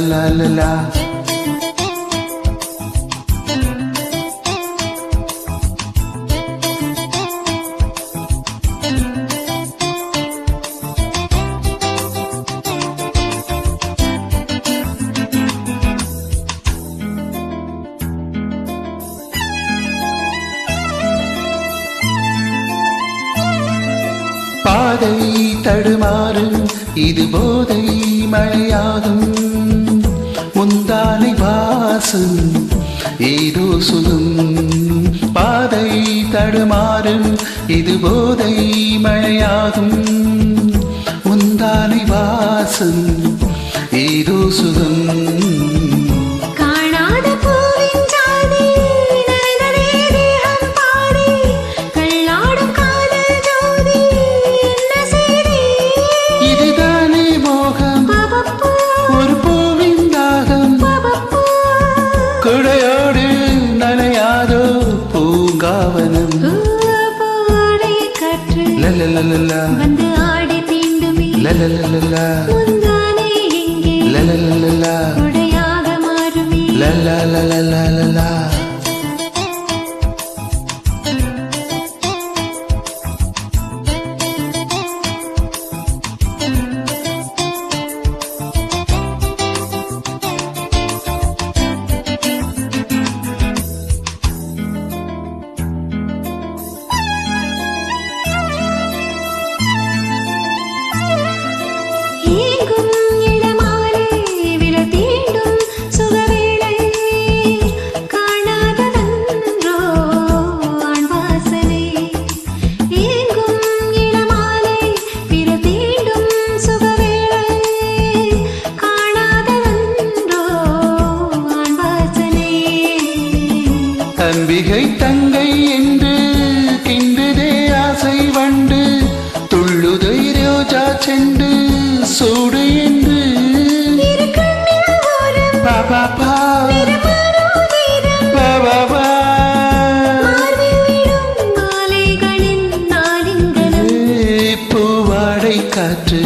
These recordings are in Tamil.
la la la. பாதை தடுமாறும் இது போதை மழையாகும் முந்தானை வாசம் ஏதோ சுகம் பாதை தடுமாறும் இது போதை மழையாகும் முந்தானை வாசம் ஏதோ சுகம் குடையோடு நனையாதோ பூங்காவனம் காற்று லலலலலா வந்து ஆடி தீண்டுமே லலலலலா முந்தானே எங்கே லலலலலா குடையாக மாறுமே லலலலலலா. அம்பிகை தங்கை என்று கிண்டுதே ஆசை வண்டு துள்ளுதை ரோஜா செண்டு சூடு என்று பாபா பா பாபா பூவாடை காற்று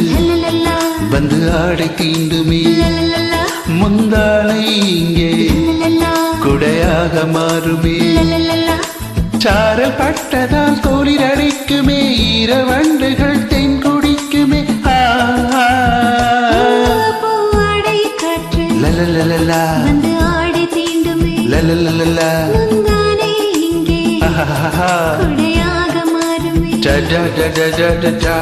வந்து ஆடை தீண்டுமே முந்தானை இங்கே குடையாக மாறுமே சாரல் பட்டதால் கோலில் அடிக்குமே ஈரவண்டுகள் தென் குடிக்குமே லலலலலா லலலலலா குடையாக மாறுமே da da da da da da da